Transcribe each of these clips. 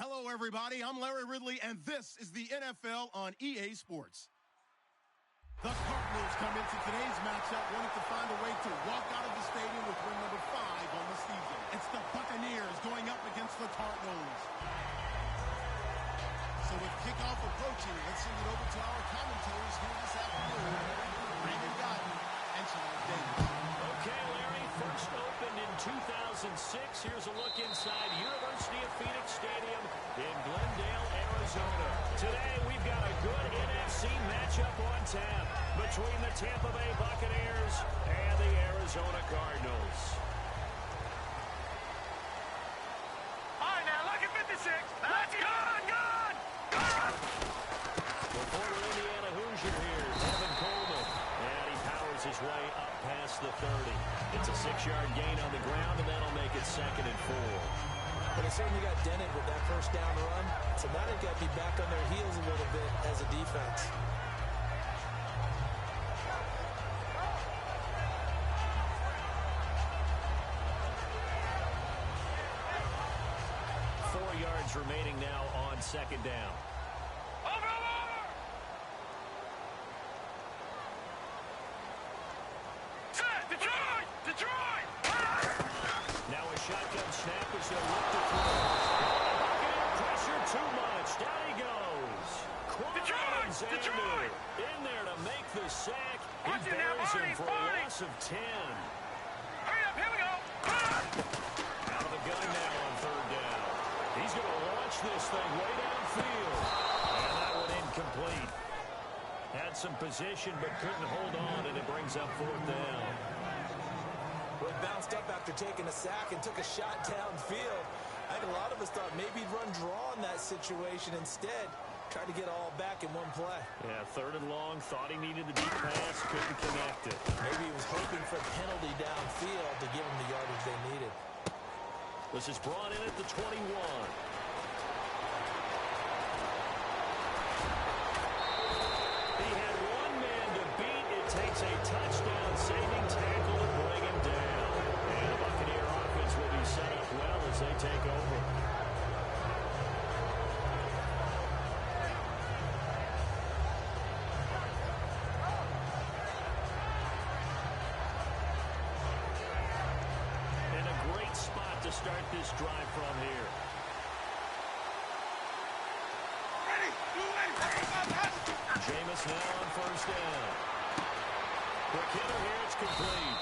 Hello, everybody. I'm Larry Ridley, and this is the NFL on EA Sports. The Cardinals come into today's matchup wanting to find a way to walk out of the stadium with win number 5 on the season. It's the Buccaneers going up against the Cardinals. So with kickoff approaching, let's send it over to our commentators here this afternoon, Brandon Godden and Chug Davis. Okay, Larry, first opened in 2006. Here's a look inside University of Phoenix Stadium in Glendale, Arizona. Today, we've got a good NFC matchup on tap between the Tampa Bay Buccaneers and the Arizona Cardinals. All right, now, look at 56. Let's go! The former Indiana Hoosier here, Evan Coleman. And he powers his way up past the 30. It's a 6-yard gain on the ground, and that'll make it 2nd and 4. But they certainly got dented with that first down run. So now they've got to be back on their heels a little bit as a defense. Remaining now on 2nd down. Over! Set! Detroit! Now a shotgun snap as they'll look to throw. Pressure too much. Down he goes. Detroit! In there to make the sack. He buries him for a loss of 10. Hurry up, here we go! Out of the gun now on 3rd down. He's going to launch this thing way downfield. And that one incomplete. Had some position but couldn't hold on, and it brings up 4th down. Well, he bounced up after taking a sack and took a shot downfield. I think a lot of us thought maybe he'd run draw in that situation instead. Tried to get all back in one play. Yeah, 3rd and long. Thought he needed the deep pass. Couldn't connect it. Maybe he was hoping for a penalty downfield to give him the yardage they needed. This is brought in at the 21. He had one man to beat. It takes a touchdown-saving tackle to bring him down. And the Buccaneer offense will be set up well as they take over. Start this drive from here. Jameis now on 1st down. Quick hitter here, it's complete.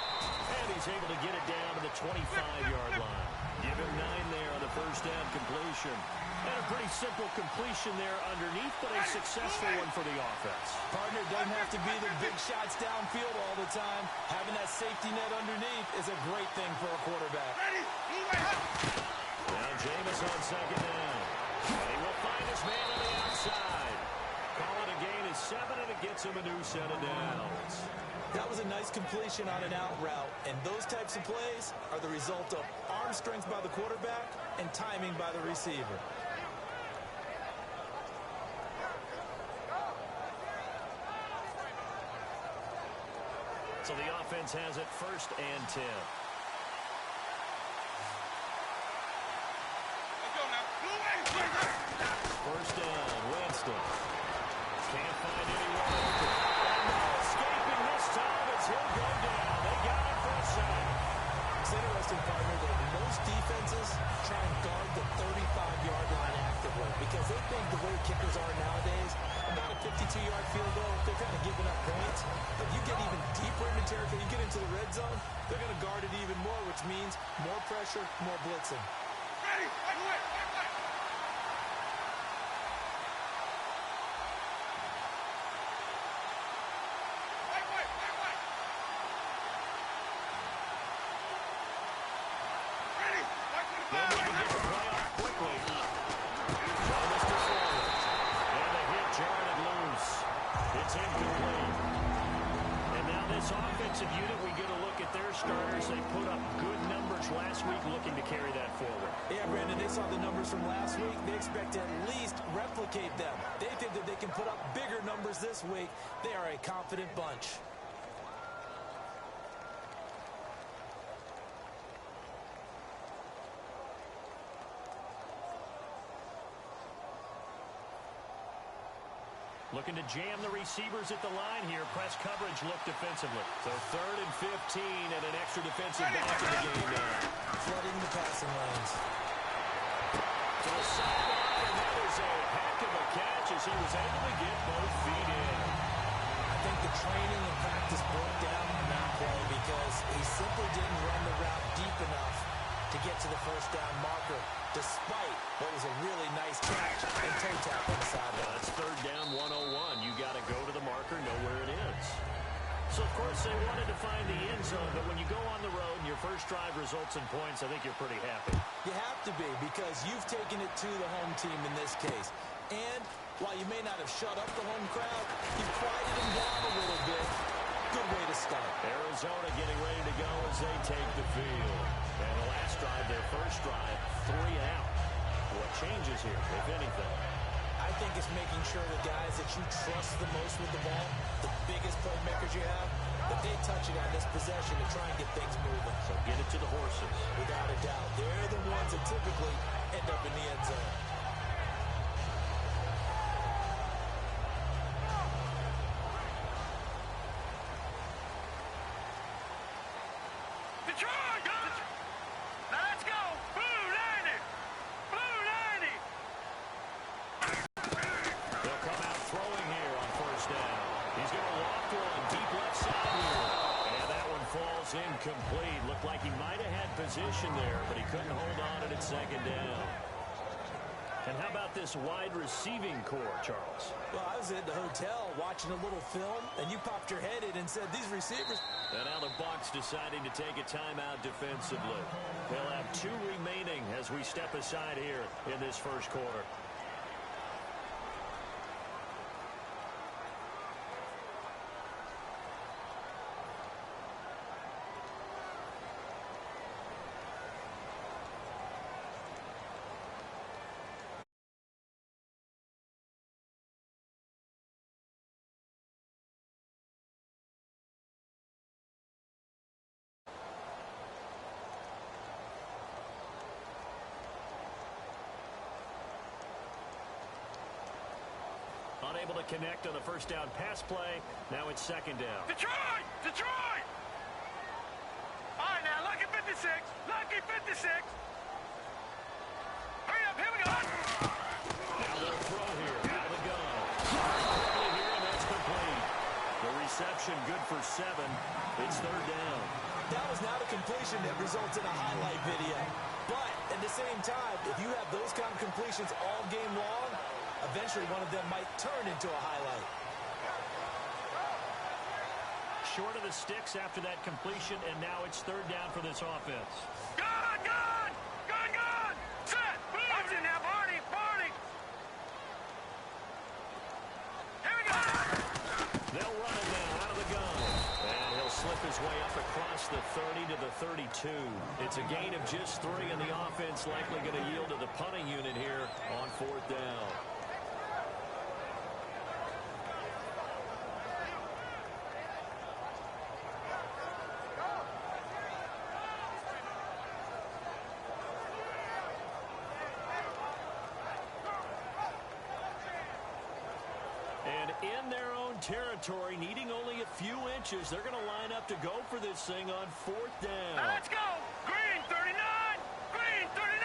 And he's able to get it down to the 25-yard line. Give him 9 there on the 1st down completion. And a pretty simple completion there underneath, but a successful one for the offense. Partner, doesn't have to be the big shots downfield all the time. Having that safety net underneath is a great thing for a quarterback. Now Jameis on 2nd down. And he will find his man on the outside. Call it a gain of 7, and it gets him a new set of downs. That was a nice completion on an out route, and those types of plays are the result of arm strength by the quarterback and timing by the receiver. So the offense has it 1st and 10. First down, Winston. Can't find anyone open. And no escaping this time as he'll go down. They got him for a sack. It's interesting, partner, that most defenses try and guard the 35-yard line actively because they think the way kickers are nowadays, about a 52-yard field goal, they're kind of giving up points. But you get even deeper into territory, you get into the red zone, they're going to guard it even more, which means more pressure, more blitzing. Ready, right away. Offensive unit, we get a look at their starters. They put up good numbers last week, looking to carry that forward. Yeah, Brandon, they saw the numbers from last week. They expect to at least replicate them. They think that they can put up bigger numbers this week. They are a confident bunch. Looking to jam the receivers at the line here. Press coverage look defensively. So 3rd and 15 and an extra defensive back in the game now. Flooding the passing lanes. To the sideline, and that is a heck of a catch as he was able to get both feet in. I think the training and practice broke down on that play because he simply didn't run the route deep enough to get to the first down marker, despite what was a really nice catch and toe tap on the sideline. That's 3rd down 101. You got to go to the marker, know where it is. So, of course, they wanted to find the end zone, but when you go on the road and your first drive results in points, I think you're pretty happy. You have to be, because you've taken it to the home team in this case. And while you may not have shut up the home crowd, you've quieted them down a little bit. Good way to start. Arizona getting ready to go as they take the field. And the last drive, their first drive, 3 out. What changes here, if anything? I think it's making sure the guys that you trust the most with the ball, the biggest playmakers you have, that they touch it on this possession to try and get things moving. So get it to the horses. Without a doubt. They're the ones that typically end up in the end zone. Detroit! Now let's go! Blue 90! Blue 90! They'll come out throwing here on 1st down. He's going to loft one deep left side here. And that one falls incomplete. Looked like he might have had position there, but he couldn't hold on it at 2nd down. And how about this wide receiving core, Charles? Well, I was at the hotel watching a little film, and you popped your head in and said, these receivers... And now the Bucs deciding to take a timeout defensively. They'll have 2 remaining as we step aside here in this first quarter. Unable to connect on the first down pass play. Now it's 2nd down. Detroit! Detroit! All right, now, lucky 56. Lucky 56. Hurry up, here we go. Now they'll throw here. Out of the gun. Quickly here, and that's complete. The reception good for 7. It's 3rd down. That was not a completion that results in a highlight video. But at the same time, if you have those kind of completions all game long, eventually one of them might turn into a highlight. Short of the sticks after that completion, and now it's 3rd down for this offense. Gun, gun! Gun, gun! Set! Watch it now, Barney! Barney! Here we go! They'll run it now out of the gun. And he'll slip his way up across the 30 to the 32. It's a gain of just 3, and the offense likely going to yield to the punting unit here on 4th down. And in their own territory, needing only a few inches, they're going to line up to go for this thing on 4th down. Now let's go! Green 39! Green 39!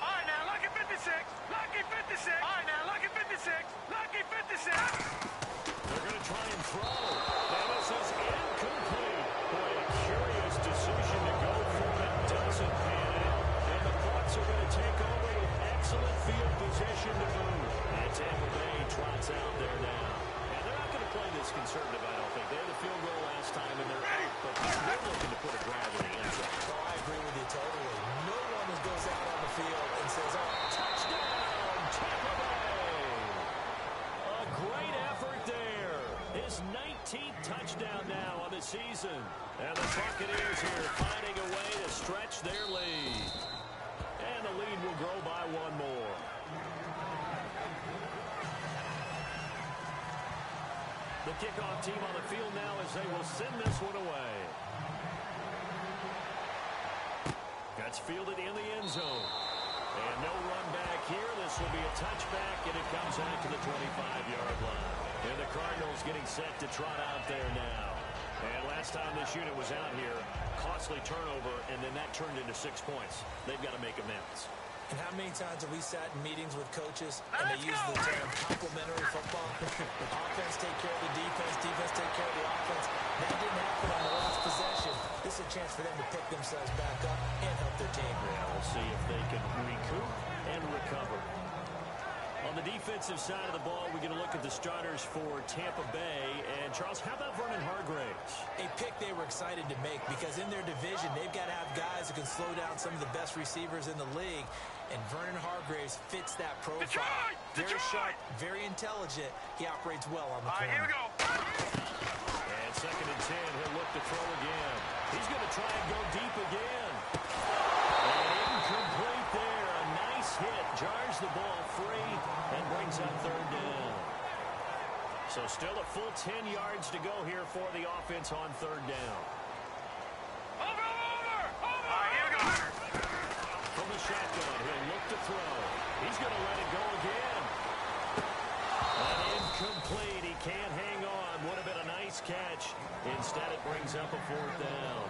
All right, now, lucky 56! Lucky 56! All right, now, lucky 56! Lucky 56! They're going to try and throw. And this is incomplete. Boy, a curious decision to go for it. Doesn't pan out. And the Bucs are going to take over with excellent field position to move. And Tampa Bay trots out there now. And they're not going to play this conservative, I don't think. They had the field goal last time, and they're out. But they're looking to put a drive in the end zone. Oh, I agree with you totally. No one that goes out on the field and says, oh, Touchdown, Tampa Bay! A great effort there. His 19th touchdown now on the season. And the Buccaneers here finding a way to stretch their lead. And the lead will grow by 1 more. The kickoff team on the field now as they will send this one away. That's fielded in the end zone. And no run back here. This will be a touchback, and it comes out to the 25-yard line. And the Cardinals getting set to trot out there now. And last time this unit was out here, costly turnover, and then that turned into 6 points. They've got to make amends. And how many times have we sat in meetings with coaches and they use the term complementary football? Offense take care of the defense, defense take care of the offense. That didn't happen on the last possession. This is a chance for them to pick themselves back up and help their team. Yeah, we'll see if they can recoup and recover. On the defensive side of the ball, we're going to look at the starters for Tampa Bay. And, Charles, how about Vernon Hargreaves? A pick they were excited to make because in their division, they've got to have guys who can slow down some of the best receivers in the league. And Vernon Hargreaves fits that profile. Very sharp, very intelligent. He operates well on the corner. All right, here we go. And 2nd and 10, he'll look to throw again. He's going to try and go deep again. And incomplete there. A nice hit. Jars the ball free and brings up 3rd down. So still a full 10 yards to go here for the offense on 3rd down. Over. All right, here we go. From the shotgun, he'll look to throw. He's going to let it go again. And incomplete. He can't hang on. Would have been a nice catch. Instead, it brings up a 4th down.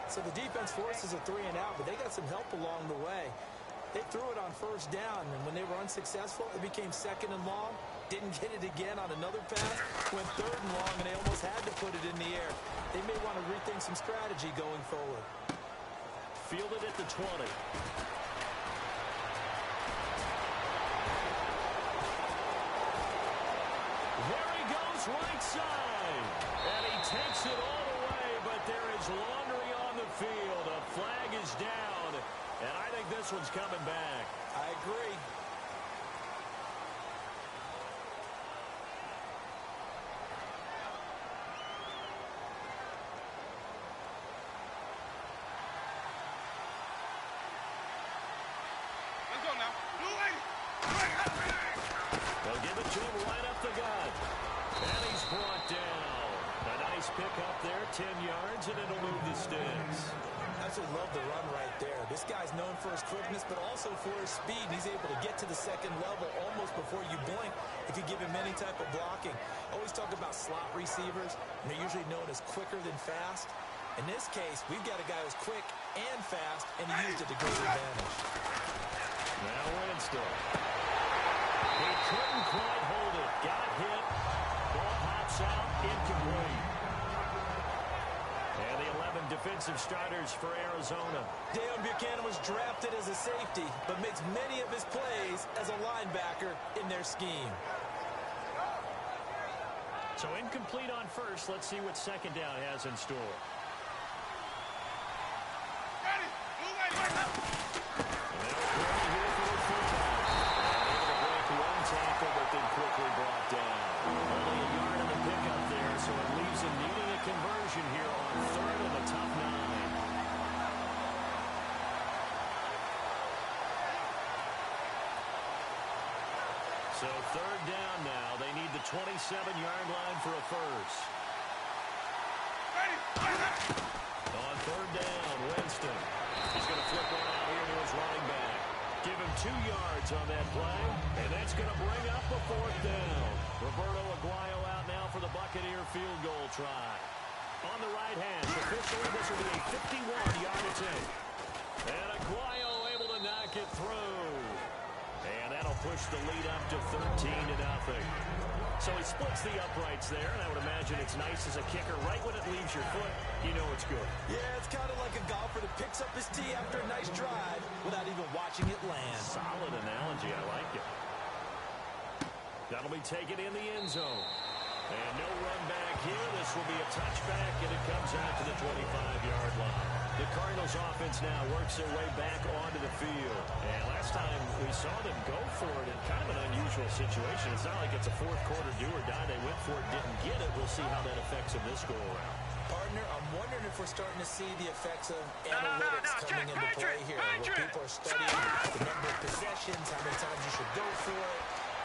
So the defense forces a 3 and out, but they got some help along the way. They threw it on 1st down, and when they were unsuccessful, it became 2nd and long. Didn't get it again on another pass. Went 3rd and long, and they almost had to put it in the air. They may want to rethink some strategy going forward. Fielded at the 20. There he goes, right side. And he takes it all the way, but there is laundry on the field. A flag is down, and I think this one's coming back. I agree. Let's go now. They'll give it to him right up the gut. And he's brought down. A nice pick up there, 10 yards, and it'll move the sticks. Absolutely love the run right there. This guy's known for his quickness, but also for his speed. He's able to get to the 2nd level almost before you blink if you give him any type of blocking. Always talk about slot receivers, and they're usually known as quicker than fast. In this case, we've got a guy who's quick and fast, and he used it to great advantage. Now Winston. He couldn't quite hold it. Got hit. Ball hops out. Incomplete. And the 11 defensive starters for Arizona. Deion Buchanan was drafted as a safety, but makes many of his plays as a linebacker in their scheme. So incomplete on 1st. Let's see what 2nd down has in store. Quickly brought down. Only a yard on the pickup there, so it leaves him needing a conversion here on 3rd of a tough 9. So 3rd down now. They need the 27-yard line for a first. On 3rd down, Winston. He's going to flip one out here to his running back. Give him 2 yards on that play, and that's going to bring up a 4th down. Roberto Aguayo out now for the Buccaneer field goal try. On the right hand, officially this will be a 51-yard attempt. And Aguayo able to knock it through. And that'll push the lead up to 13-0. So he splits the uprights there, and I would imagine it's nice as a kicker. Right when it leaves your foot, you know it's good. Yeah, it's kind of like a golfer that picks up his tee after a nice drive without even watching it land. Solid analogy. I like it. That'll be taken in the end zone. And no run back here. This will be a touchback, and it comes out to the 25-yard line. The Cardinals offense now works their way back onto the field. And last time we saw them go for it in kind of an unusual situation. It's not like it's a fourth quarter do or die. They went for it, didn't get it. We'll see how that affects them this go-around. Partner, I'm wondering if we're starting to see the effects of analytics coming into play here. Where people are studying the number of possessions, how many times you should go for it,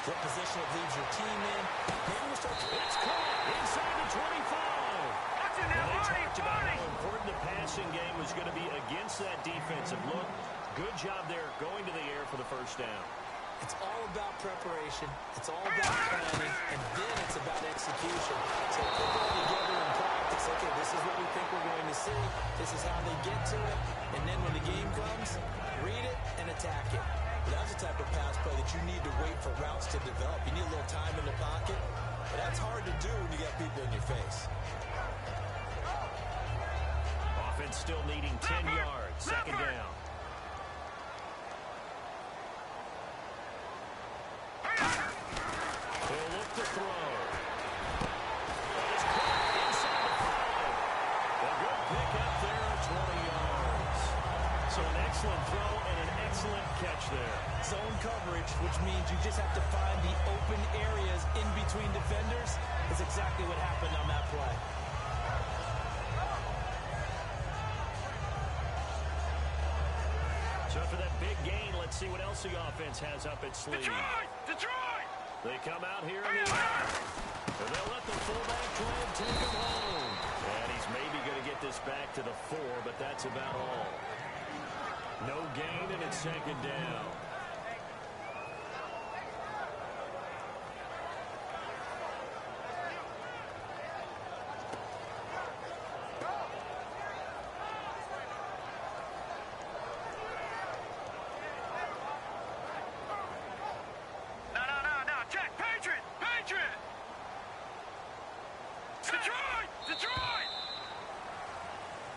what position it leaves your team in. Maybe we'll start to... It's caught inside the 25. Watch it And now, they talked about Marty. how important the passing game was going to be against that defensive look. Good job there going to the air for the first down. It's all about preparation. It's all about planning, and then it's about execution. So if they go together in practice, okay, this is what we think we're going to see. This is how they get to it. And then when the game comes, read it and attack it. But that's the type of pass play that you need to wait for routes to develop. You need a little time in the pocket. But that's hard to do when you got people in your face. Offense still needing 10 yards. Second down. He'll look to throw. It's caught inside the 5. A good pick up there at 20 yards. So an excellent throw and an excellent catch there. Zone coverage, which means you just have to find the open areas in between defenders. That's exactly what happened on that play. So after that big gain, let's see what else the offense has up its sleeve. Detroit! They come out here in the line. And they'll let the fullback try and take him home. And he's maybe going to get this back to the 4, but that's about all. No gain, and it's second down. No. Check. Patriot! Detroit!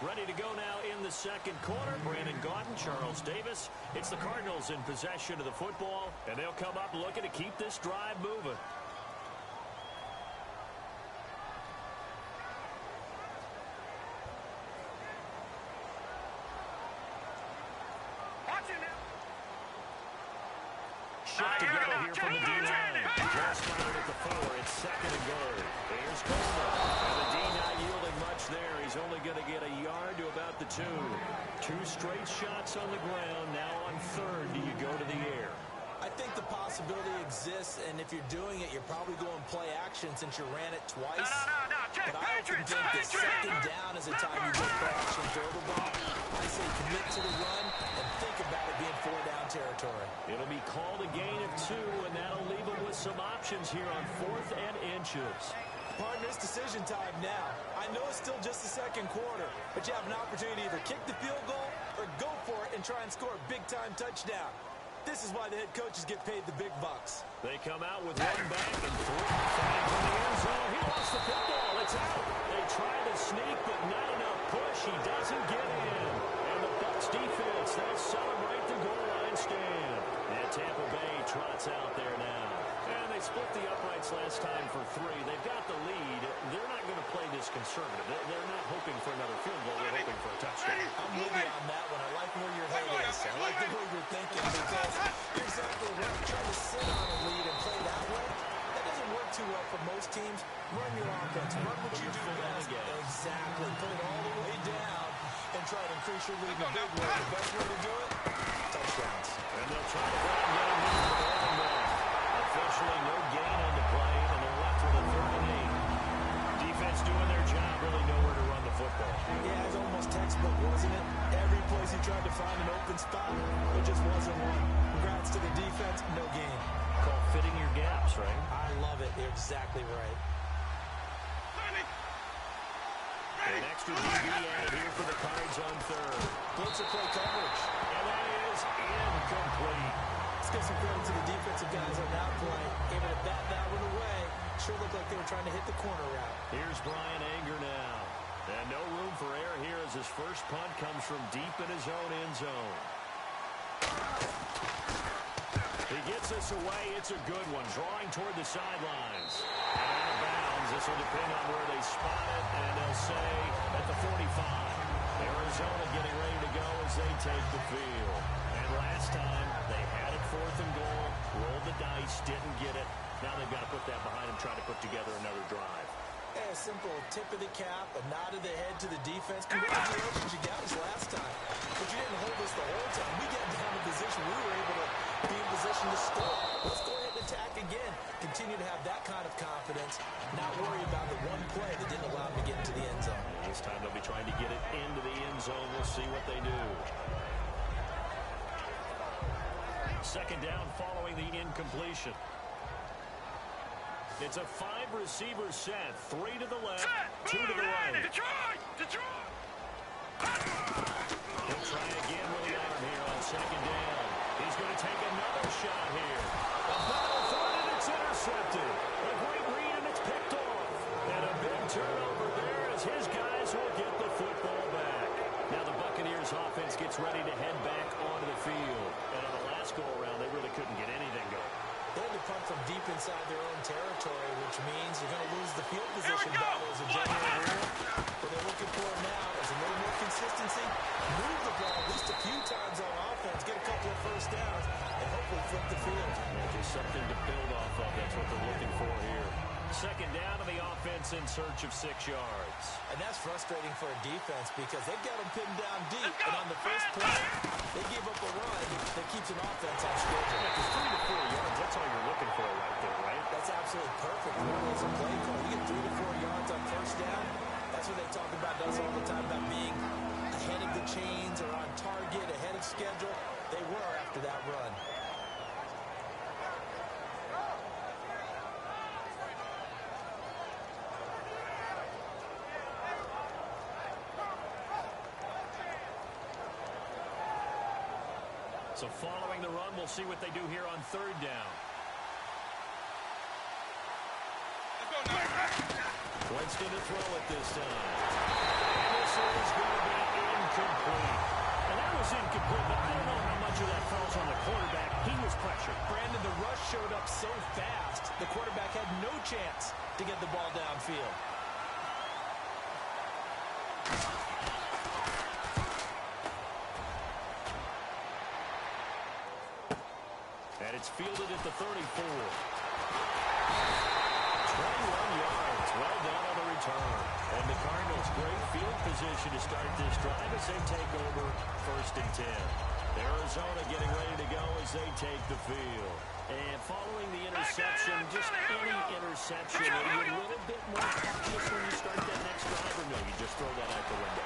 Ready to go now in the second quarter. Brandon Gaudin, Charles Davis. It's the Cardinals in possession of the football, and they'll come up looking to keep this drive moving. Watch it now. Shift together here from the D-line. Just fired at the 4. It's second and goal. Here's Coleman. And the D not yielding much there. He's only going to get a yard to about the 2. 2 straight shots on the ground. Now on third, do you go to the air? I think the possibility exists, and if you're doing it, you're probably going play action since you ran it twice. No. Check. But I often think that second down is the time you go play action, throw the ball. I say commit to the run and think about it being 4-down territory. It'll be called a gain of 2, and that'll leave them with some options here on 4th and inches. Partner, it's decision time now. I know it's still just the second quarter, but you have an opportunity to either kick the field goal or go for it and try and score a big-time touchdown. This is why the head coaches get paid the big bucks. They come out with 1 back and 3 five from the end zone. He lost the football. It's out. They try to sneak, but not enough push. He doesn't get in. And the Bucs defense, they'll celebrate the goal line stand. And Tampa Bay trots out there now. And they split the uprights last time for 3. They've got the lead. They're not going to play this conservative. They're not hoping for another field goal. They're hoping for a touchdown. I'm with you on that one. I like where your head is. I like the way you're thinking because you're exactly right. Trying to sit on a lead and play that way, that doesn't work too well for most teams. Run your offense. Run what you do best. Exactly. Put it all the way down and try to increase your lead in a big way. The best way to do it, touchdowns. And they'll try to run down here for the running back. Officially no gain on the play, and they're left with a 3rd and 8. Defense doing their job, really nowhere to run the football. Yeah, it was almost textbook, wasn't it? Every place he tried to find an open spot, there just wasn't one. Congrats to the defense, no gain. Called fitting your gaps, right? I love it. You're exactly right. An extra DB added here for the Cards on 3rd. Blitzer play coverage. And that is incomplete. Let's give some credit to the defensive guys on that play. Able to bat that one away. Sure looked like they were trying to hit the corner route. Here's Brian Anger now. And no room for error here as his first punt comes from deep in his own end zone. He gets this away. It's a good one. Drawing toward the sidelines. And out of bounds. This will depend on where they spot it. And they'll say at the 45. Arizona getting ready to go as they take the field. And last time, they had it 4th and goal. Rolled the dice. Didn't get it. Now they've got to put that behind them. Try to put together another drive. Yeah, a simple tip of the cap, a nod of the head to the defense. Congratulations, you got us last time. But you didn't hold us the whole time. We got down in position. We were able to be in position to score. Let's go ahead and attack again. Continue to have that kind of confidence. Not worry about the one play that didn't allow them to get into the end zone. This time they'll be trying to get it into the end zone. We'll see what they do. Second down following the incompletion. It's a 5-receiver set. 3 to the left, 2 to the right. Detroit! Detroit! He'll try again with the arm here on second down. He's going to take another shot here. A battle for it, and it's intercepted. A great read, and it's picked off. And a big turnover there as his guys will get the football back. Now the Buccaneers offense gets ready to head back onto the field. And on the last go-around, they really couldn't get anything going. They had to punt from deep inside their own territory, which means you're going to lose the field position battle as a general rule. What they're looking for now is a little more consistency, move the ball at least a few times on offense, get a couple of first downs, and hopefully flip the field. Just something to build off of. That's what they're looking for here. Second down to the offense in search of 6 yards. And that's frustrating for a defense because they've got them pinned down deep. And on the first play, they gave up a run that keeps an offense on schedule. Because 3 to 4 yards, that's all you're looking for right there, right? That's absolutely perfect. Really as a play call. You get 3 to 4 yards on first down. That's what they talk about does all the time, about being ahead of the chains or on target, ahead of schedule. They were after that run. So following the run, we'll see what they do here on third down. Winston to throw it this time. And this is going to be incomplete. And that was incomplete, but I don't know how much of that falls on the quarterback. He was pressured. Brandon, the rush showed up so fast, the quarterback had no chance to get the ball downfield. And it's fielded at the 34. 21 yards. Well done on the return. And the Cardinals, great field position to start this drive as they take over 1st and 10. Arizona getting ready to go as they take the field. And following the interception, just any interception, are you a little bit more cautious when you start that next drive, or no, you just throw that out the window?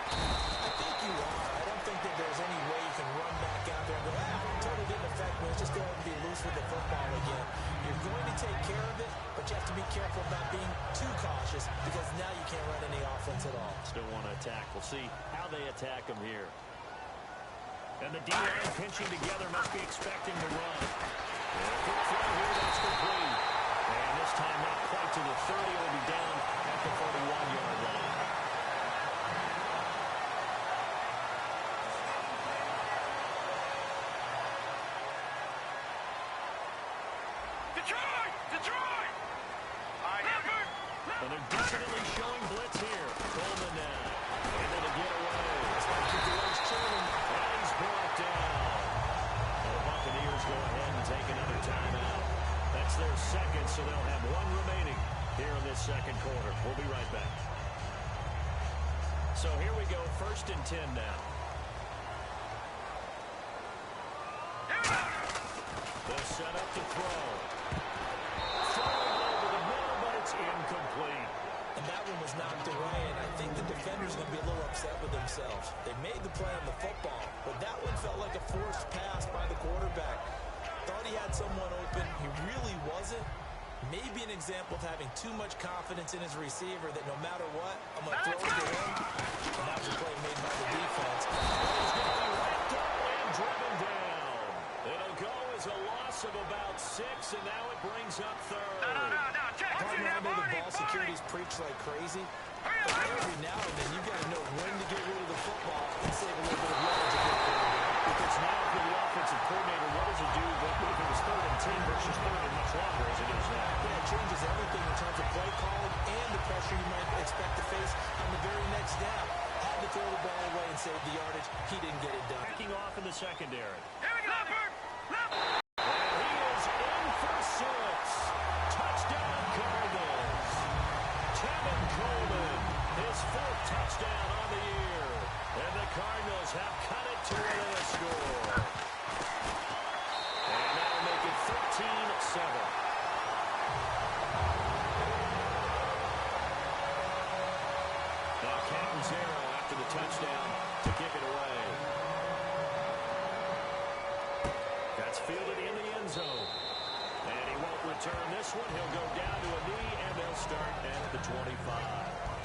I think you are. I don't think that there's any way you can run back out there and go, totally didn't affect me. Let's just go ahead and be loose with the football again. You're going to take care of it, but you have to be careful about being too cautious because now you can't run any offense at all. Still want to attack. We'll see how they attack them here. And the D-line pinching together, must be expecting to run. And a quick throw here, that's complete. And this time not quite to the 30, it'll be down at the 41-yard line. Detroit! Detroit! And they're definitely showing blitz here. Coleman now. Able to get away. Keep the legs turning. And he's brought down. And the Buccaneers go ahead and take another timeout. That's their second, so they'll have one remaining here in this second quarter. We'll be right back. So here we go, 1st and 10 now. They'll set up to throw. Throwing over the middle, but it's incomplete. And that one was knocked away, and I think the defender's going to be a little upset with themselves. They made the play on the football, but that one felt like a forced pass by the quarterback. Thought he had someone open. He really wasn't. Maybe an example of having too much confidence in his receiver that no matter what, I'm going to throw it to him. And that was a play made by the defense. He's going to be wrapped up and driven down. It'll go as a loss of about 6, and now it brings up third. No. Partner, I know the ball security's preached like crazy, but every now and then you've got to know when to get rid of the football and save a little bit of yardage to get quarterback. If it's now for the offensive coordinator, what does it do? But if it was 3rd and 10 versus 3rd and much longer as it is now? Yeah, it changes everything in terms of play calling and the pressure you might expect to face on the very next down. Had to throw the ball away and save the yardage. He didn't get it done. Backing off in the secondary. Here we go, Leopard! And he is in for 6. Touchdown, Cardinals. Tevin Coleman, his 4th touchdown on the year. And the Cardinals have cut it to within a score. And that'll make it 13-7. Now Catanzaro after the touchdown to kick it away. That's fielded in end zone. And he won't return this one. He'll go down to a knee, and they'll start at the 25.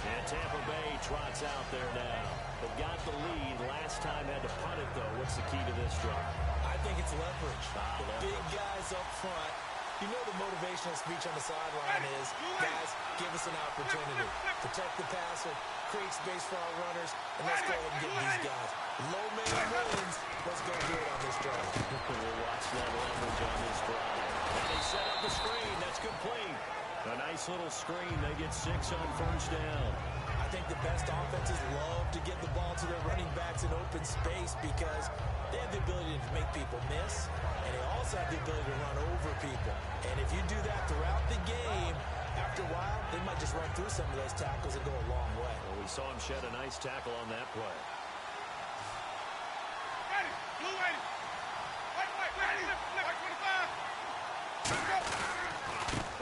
And Tampa Bay trots out there now. They've got the lead. Last time had to punt it, though. What's the key to this drive? I think it's leverage. The leverage. Big guys up front. You know the motivational speech on the sideline is, guys, give us an opportunity. Protect the passer, create space for our runners, and let's go ahead and get these guys. Low man wins. Let's go do it on this drive. We'll watch that leverage on this drive. And they set up the screen. That's complete. A nice little screen. They get 6 on first down. I think the best offenses love to get the ball to their running backs in open space because they have the ability to make people miss, and they also have the ability to run over people. And if you do that throughout the game, after a while, they might just run through some of those tackles and go a long way. Well, we saw him shed a nice tackle on that play. Ready, blue ready. Wait, ready, like 25. Let's go.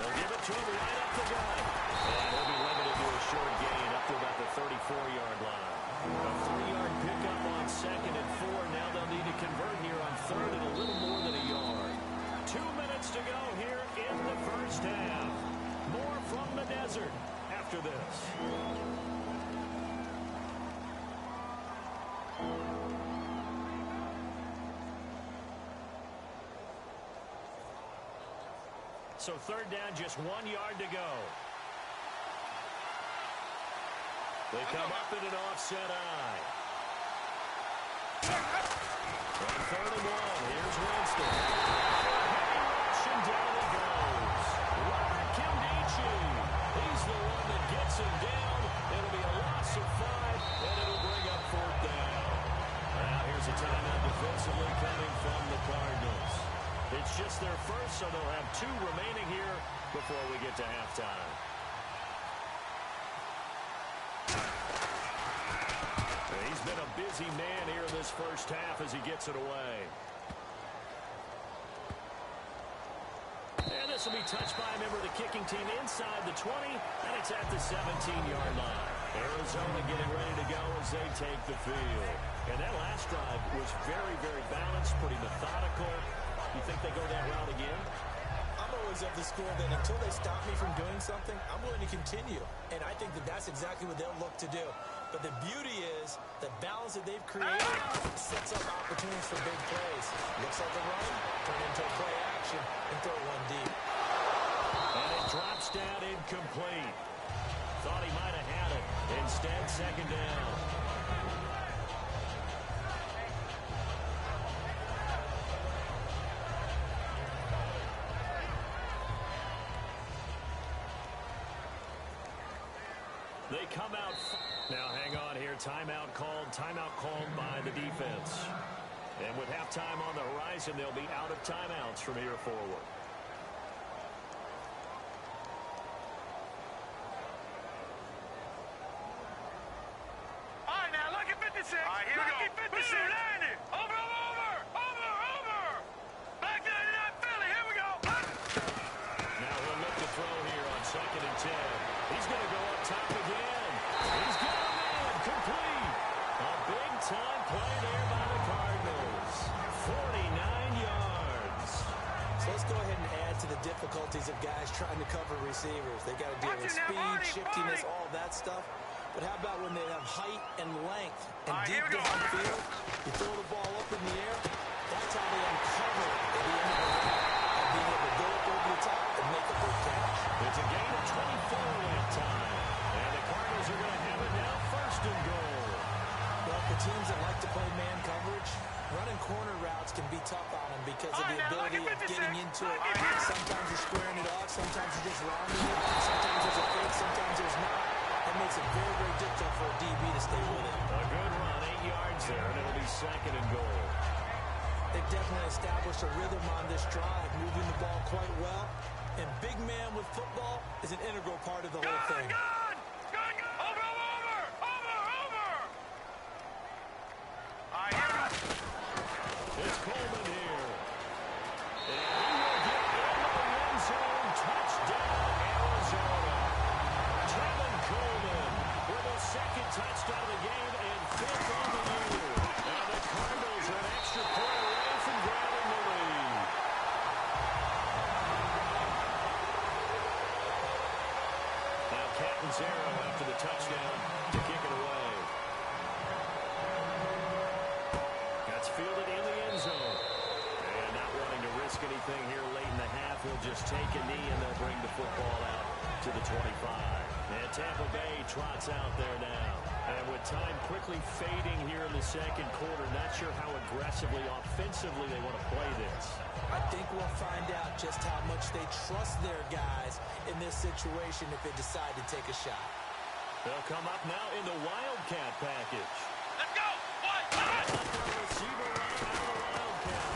They'll give it to him right up the gut. And he'll be limited to a short gain up to about the 34-yard line. A 3-yard pickup on 2nd and 4. Now they'll need to convert here on 3rd and a little more than a yard. 2 minutes to go here in the first half. More from the desert after this. So 3rd down, just 1 yard to go. They come up in an offset eye. On 3rd and 1, here's Winston. Heavy rush, and down he goes. Robert Kimdichie. He's the one that gets him down. It'll be a loss of 5, and it'll bring up 4th down. Now here's a timeout defensively coming from the Cardinals. It's just their first, so they'll have 2 remaining here before we get to halftime. He's been a busy man here in this first half as he gets it away. And this will be touched by a member of the kicking team inside the 20, and it's at the 17-yard line. Arizona getting ready to go as they take the field. And that last drive was very, very balanced, pretty methodical. You think they go that route again? I'm always of the school that until they stop me from doing something, I'm willing to continue. And I think that that's exactly what they'll look to do. But the beauty is the balance that they've created sets up opportunities for big plays. Looks like a run, turn into a play action, and throw one deep. And it drops down incomplete. Thought he might have had it. Instead, 2nd down. They come out. Now hang on here. Timeout called by the defense. And with halftime on the horizon, they'll be out of timeouts from here forward. All right, now, lucky 56. All right, here we go. Lucky 56. Over. Back to 99 Philly. Here we go. Now he'll look to throw here on 2nd and 10. He's going to go up top again. He's got a man complete. A big-time play there by the Cardinals. 49 yards. So let's go ahead and add to the difficulties of guys trying to cover receivers. They got to deal with speed, shiftiness, all that stuff. But how about when they have height and length and deep downfield? You throw the ball up in the air. That's how they uncover at the end of the route. Being able to go up over the top and make a big catch. It's a gain of 24 that time. And the Cardinals are going to have it now 1st and goal. Well, for teams that like to play man coverage, running corner routes can be tough on them because of the ability of getting into it. Sometimes you're squaring it off, sometimes you're just rounding it, sometimes there's a fake, sometimes there's not. That makes it very, very difficult for a DB to stay with it. A good run, 8 yards there, and it'll be 2nd and goal. They've definitely established a rhythm on this drive, moving the ball quite well. And big man with football is an integral part of the whole thing. Good! Over! All right, here we go. It's Coleman here. And he will get in the end zone. Touchdown, Arizona. Kevin Coleman with a 2nd touchdown of the game and 5th on the year. Now the Cardinals are an extra point away from grabbing the lead. Romero after the touchdown to kick it away. That's fielded in the end zone. And not wanting to risk anything here late in the half, he'll just take a knee and they'll bring the football out to the 25. And Tampa Bay trots out there now. And with time quickly fading here in the second quarter, not sure how aggressively, offensively they want to play this. I think we'll find out just how much they trust their guys in this situation if they decide to take a shot. They'll come up now in the Wildcat package. Let's go! One! Receiver run out of the Wildcat.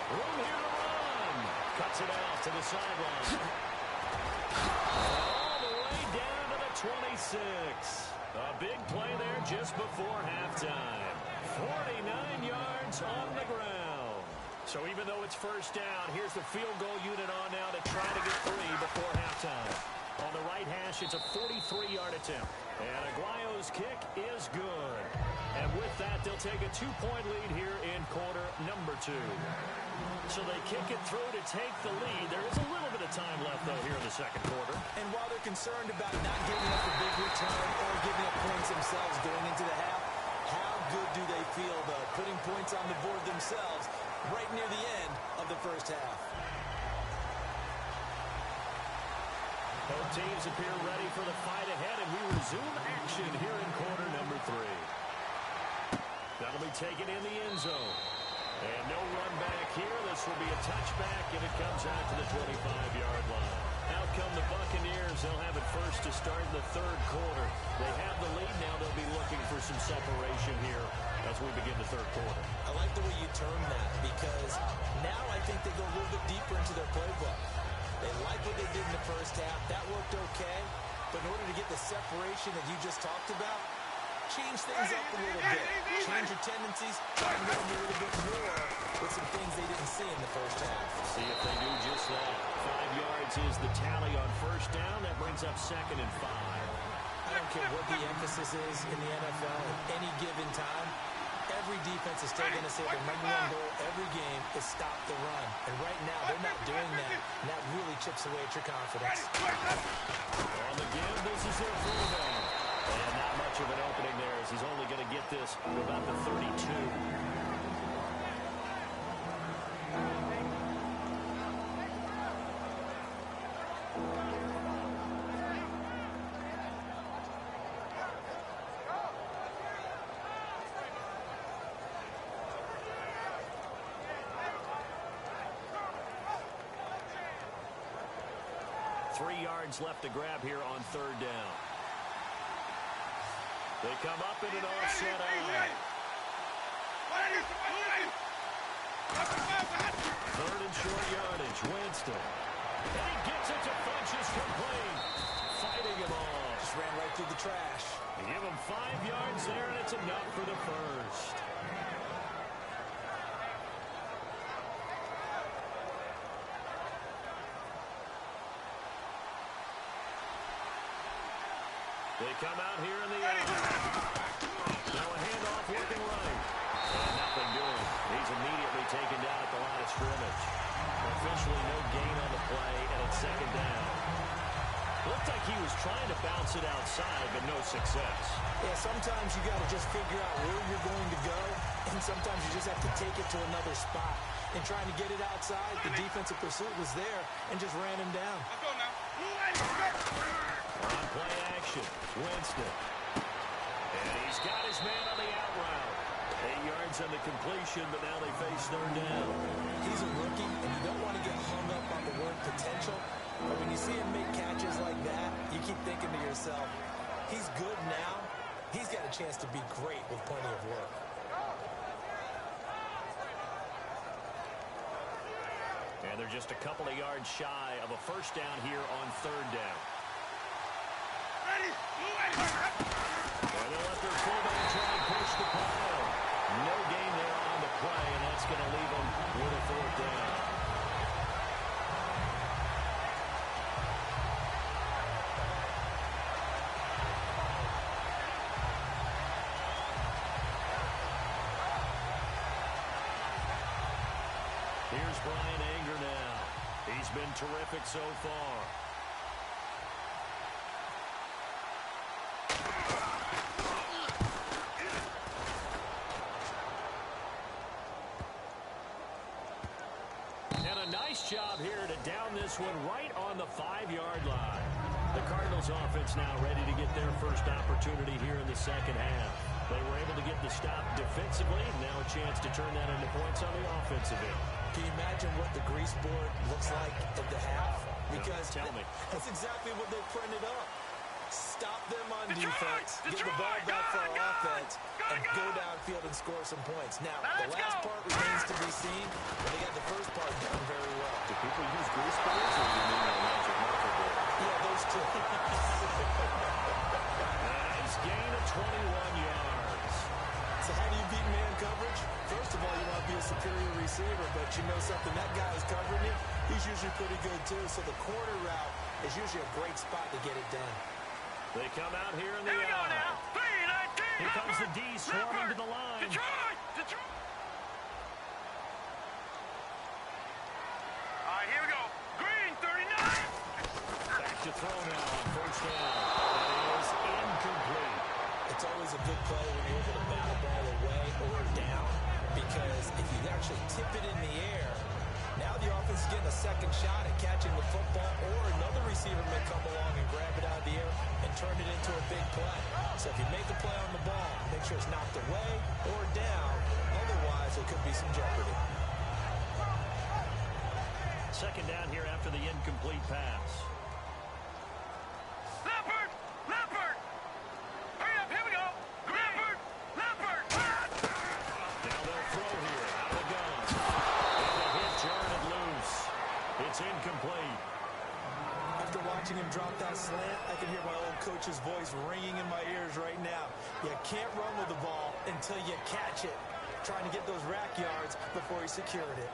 Room here to run. Cuts it out to the sideline. All the way down to the 26. A big play there just before halftime. 49 yards on the ground. So even though it's first down, here's the field goal unit on now to try to get 3 before halftime. On the right hash, it's a 43-yard attempt. And Aguayo's kick is good. And with that, they'll take a 2-point lead here in quarter number 2. So they kick it through to take the lead. There is a little bit of time left, though, here in the second quarter. And while they're concerned about not giving up a big return or giving up points themselves going into the half, how good do they feel, though, putting points on the board themselves right near the end of the first half? Both teams appear ready for the fight ahead, and we resume action here in quarter number 3. That'll be taken in the end zone. And no run back here. This will be a touchback, and it comes out to the 25-yard line. Out come the Buccaneers. They'll have it first to start the third quarter. They have the lead now. They'll be looking for some separation here as we begin the third quarter. I like the way you term that because now I think they go a little bit deeper into their playbook. They like what they did in the first half. That worked okay. But in order to get the separation that you just talked about, change things up a little bit. Change your tendencies. Try and get them a little bit more with some things they didn't see in the first half. See if they do just that. 5 yards is the tally on first down. That brings up 2nd and 5. I don't care what the emphasis is in the NFL at any given time. Every defense is still going to say their number one goal every game is stop the run. And right now, they're not doing that. And that really chips away at your confidence. On the give, this is their fullback. And not much of an opening there as he's only going to get this to about the 32. 3 yards left to grab here on third down. They come up in an offset eye. Third and short yardage. Winston. And he gets it to Funchess complete. Fighting him off. Just ran right through the trash. They give him 5 yards there, and it's enough for the first. They come out here in the air. Now a handoff working right. And nothing doing. He's immediately taken down at the line of scrimmage. Officially no gain on the play, and it's second down. Looked like he was trying to bounce it outside, but no success. Yeah, sometimes you got to just figure out where you're going to go, and sometimes you just have to take it to another spot. And trying to get it outside, the defensive pursuit was there and just ran him down. Let's go now. On play action, Winston. And he's got his man on the out route. 8 yards on the completion, but now they face third down. He's a rookie, and you don't want to get hung up on the word potential. But when you see him make catches like that, you keep thinking to yourself, he's good now. He's got a chance to be great with plenty of work. And they're just a couple of yards shy of a first down here on third down. And they'll let their fullback try and push the pile. No gain there on the play, and that's going to leave them with a fourth down. Here's Brian Anger now. He's been terrific so far. job here to down this one right on the 5-yard line. The Cardinals offense now ready to get their first opportunity here in the second half. They were able to get the stop defensively, and now a chance to turn that into points on the offensive end. Can you imagine what the grease board looks like at the half? Because tell me. That's exactly what they printed up. Stop them on defense, get the ball back for our offense, and go downfield and score some points. Now, the last part remains to be seen, but they got the first part done very well. Do people use grease boards, or do you mean a magic marker board? Yeah, those two. Nice gain of 21 yards. So how do you beat man coverage? First of all, you want to be a superior receiver, but you know something, that guy is covering you. He's usually pretty good too, so the corner route is usually a great spot to get it done. They come out here in the Here we go now. 3-19. Here comes the D swarming to the line. Detroit. All right, here we go. Green, 39. Back to throw now on first down. That is incomplete. It's always a good play when you're able to bat the ball away or down, because if you actually tip it in the air, now the offense is getting a second shot at catching the football, or another receiver may come along and grab it out of the air and turn it into a big play. So if you make the play on the ball, make sure it's knocked away or down. Otherwise, there could be some jeopardy. Second down here after the incomplete pass. Leopard. Hurry up, here we go. Leopard. Now they'll throw here out of the gun. And the hit, turn it loose. It's incomplete. After watching him drop that slant, I can hear my old coach's voice ringing in my ears right now. You can't run with the ball until you catch it. Trying to get those rack yards before he secured it.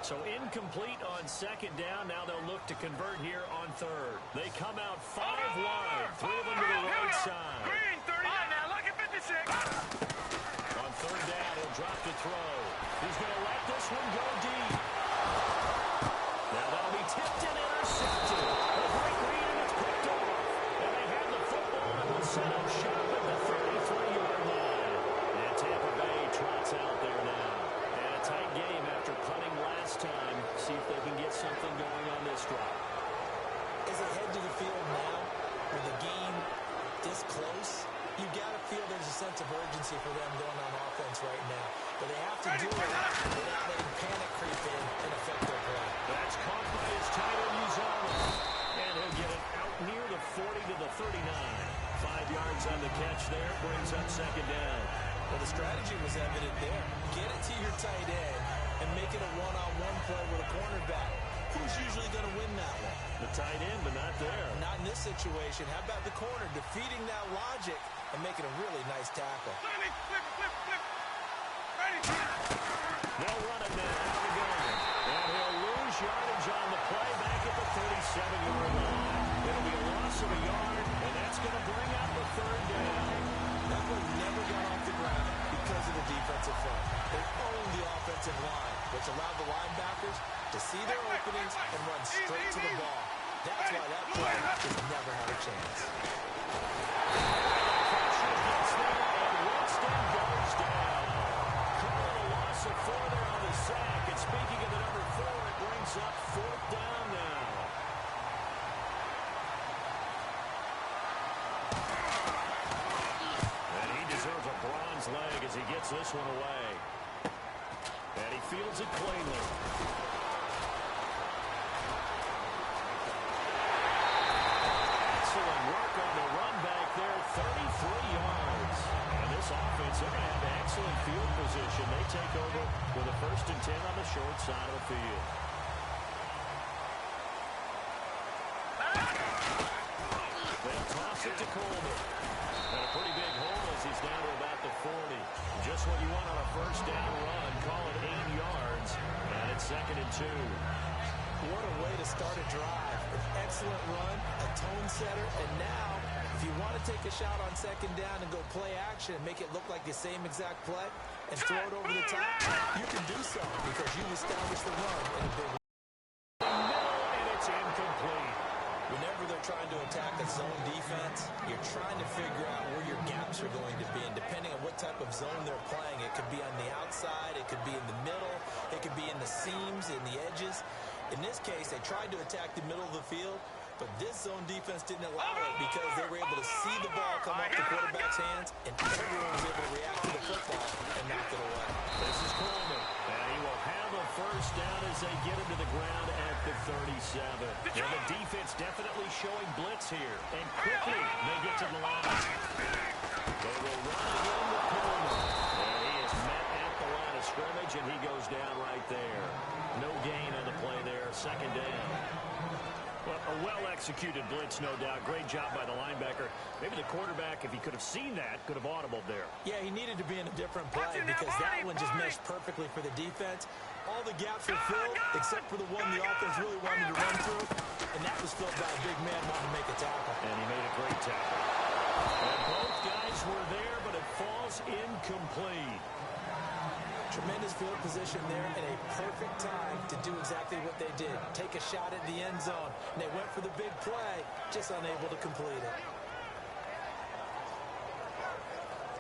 So incomplete on second down. Now they'll look to convert here on third. They come out 5 wide. 3 of them to the right side. Green, 39. Now, lucky 56. On third down, he'll drop to throw. He's going to let this one go deep. Now that'll be tipped and intercepted. A great read, and it's picked off. And they have the football and will set up shop at the 33-yard line. And Tampa Bay trots out there now. And a tight game after punting last time. See if they can get something going on this drive. As they head to the field now, with the game this close, you got to feel there's a sense of urgency for them going on offense right now. But they have to do it without letting panic creep in and affect their play. That's caught by his tight end, Uzomah. And he'll get it out near the 40 to the 39. 5 yards on the catch there, brings up second down. Well, the strategy was evident there. Get it to your tight end and make it a one-on-one play with a cornerback. Who's usually going to win that one? The tight end, but not there. Not in this situation. How about the corner defeating that logic and making a really nice tackle? Flip. Ready. They'll run it now. Out the gun. And he'll lose yardage on the play back at the 37-yard line. It'll be a loss of a yard, and that's going to bring out the third down. That one never got off the ground because of the defensive front. They owned the offensive line, which allowed the linebackers to see their openings and run straight to the ball. That's why that play has never had a chance. Pressure gets there, and Winston goes down. Calling a loss of 4 there on the sack. And speaking of the number 4, it brings up fourth down now. And he deserves a bronze leg as he gets this one away. And he fields it cleanly. Excellent work on the run back there, 33 yards. And this offense, they're going to have excellent field position. They take over with a 1st and 10 on the short side of the field. They'll toss it to Coleman. And a pretty big hole as he's down to about the 40. Just what you want on a 1st down run. Call it 8 yards. And it's 2nd and 2. What a way to start a drive. An excellent run, a tone setter, and now, if you want to take a shot on 2nd down and go play action and make it look like the same exact play and throw it over the top, you can do so because you've established the run in a big way. And it's incomplete. Whenever they're you're trying to attack a zone defense, you're trying to figure out where your gaps are going to be. And depending on what type of zone they're playing, it could be on the outside, it could be in the middle, it could be in the seams, in the edges. In this case, they tried to attack the middle of the field, but this zone defense didn't allow it because they were able to see the ball come off the quarterback's hands, and everyone was able to react to the football and knock it away. This is Coleman, and he will have a first down as they get him to the ground at the 37. And the defense definitely showing blitz here, and quickly they get to the line. They will run again with Coleman, and he is met at the line of scrimmage, and he goes down right there. No gain on the play there, second down. Well, a well-executed blitz, no doubt. Great job by the linebacker. Maybe the quarterback, if he could have seen that, could have audibled there. Yeah, he needed to be in a different play because that one just meshed perfectly for the defense. All the gaps were filled except for the one the offense really wanted to run through, and that was filled by a big man wanting to make a tackle. And he made a great tackle. And both guys were there, but it falls incomplete. Tremendous field position there and a perfect time to do exactly what they did. Take a shot at the end zone. And they went for the big play, just unable to complete it.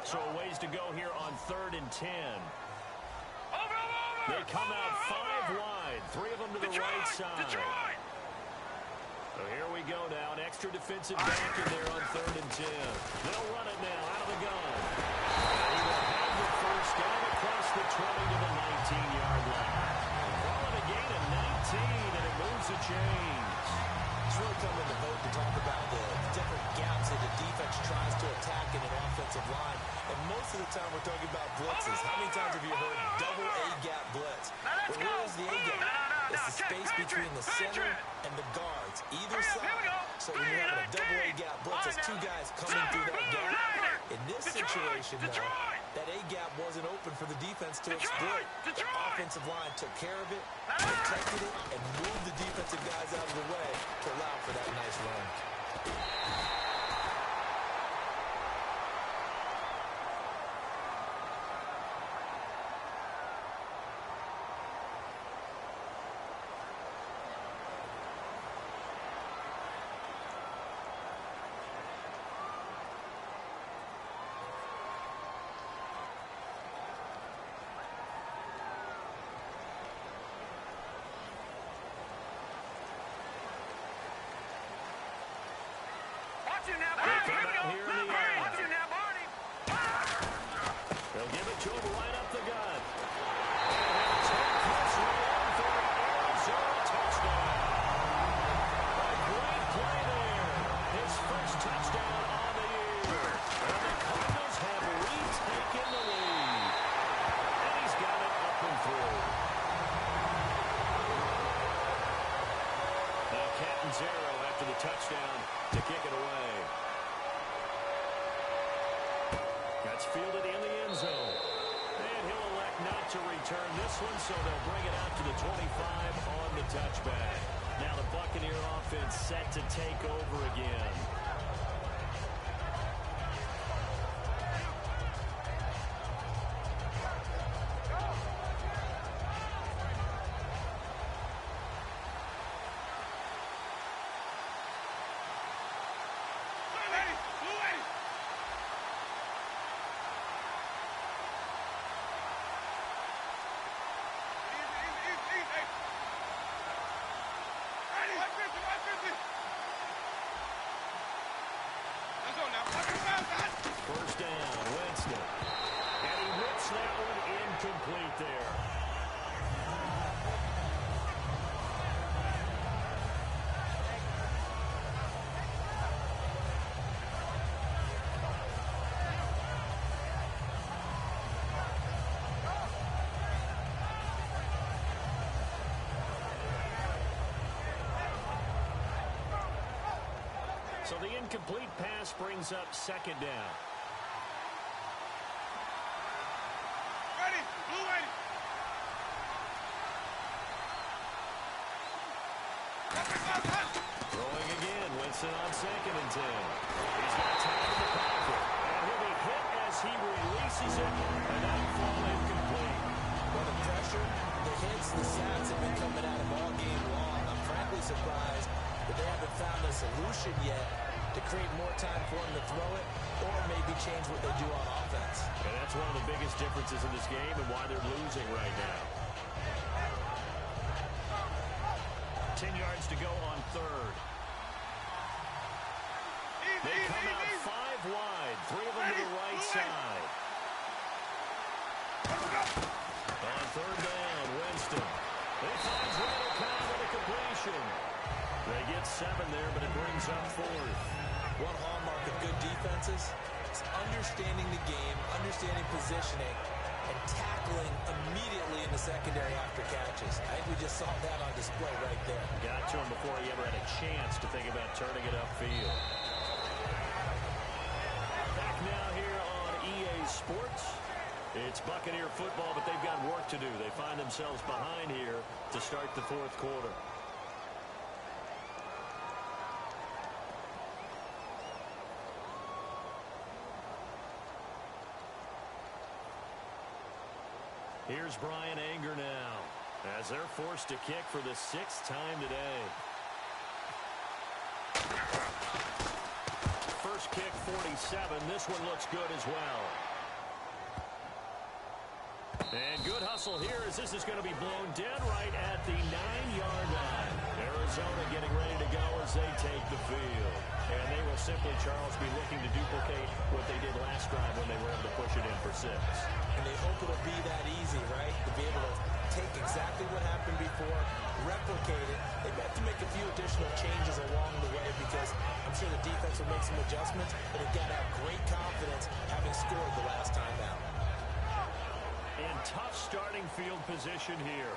So a ways to go here on 3rd and 10. They come out 5 wide, 3 of them to the right side. So here we go now, an extra defensive back in there on 3rd and 10. They'll run it now out of the gun. And he will have the first down across the 20 to the 19-yard line. Calling a gain of 19, and it moves the chains. It's really coming to vote to talk about the different gaps that the defense tries to attack in an offensive line. And most of the time we're talking about blitzes. How many times have you heard double A-gap blitz? Well, where is the A-gap? It's the space between the center and the guards, either side. So when you're having a double A-gap blitz, it's 2 guys coming through that gap. In this situation, though, that A-gap wasn't open for the defense to exploit. The offensive line took care of it, protected it, and moved the defensive guys out of the way to allow for that nice run. They come out here in the air. They'll give it to him right up the gut. And take this one for the Arizona touchdown. A great play there. His first touchdown on the year. And the Cardinals have retaken the lead. And he's got it up and through. Now Catanzaro after the touchdown to kick it away. That's fielded in the end zone. And he'll elect not to return this one, so they'll bring it out to the 25 on the touchback. Now the Buccaneer offense set to take over again. First down, Winston. And he whips that one incomplete there. So the incomplete pass brings up second down. Ready, blue ready. Throwing again, Winston on 2nd and 10. He's got time in the pocket. And he'll be hit as he releases it. And that'll fall incomplete. Well, the pressure, the hits, the sacks have been coming out of all game long. I'm frankly surprised but they haven't found a solution yet to create more time for him to throw it or maybe change what they do on offense. And that's one of the biggest differences in this game and why they're losing right now. 10 yards to go on third. They come out 5 wide, 3 of them to the right side. On third down, Winston. He finds Randall Cobb with a completion. They get 7 there, but it brings up 4th. One hallmark of good defenses is understanding the game, understanding positioning, and tackling immediately in the secondary after catches. I think we just saw that on display right there. Got to him before he ever had a chance to think about turning it upfield. Back now here on EA Sports. It's Buccaneer football, but they've got work to do. They find themselves behind here to start the 4th quarter. Here's Brian Anger now as they're forced to kick for the 6th time today. First kick, 47. This one looks good as well. And good hustle here as this is going to be blown dead right at the 9-yard line. Arizona getting ready to go as they take the field. And they will simply, Charles, be looking to duplicate what they did last drive when they were able to push it in for 6. And they hope it'll be that easy, right? To be able to take exactly what happened before, replicate it. They have to make a few additional changes along the way because I'm sure the defense will make some adjustments, but they've got to have great confidence having scored the last time out. And tough starting field position here.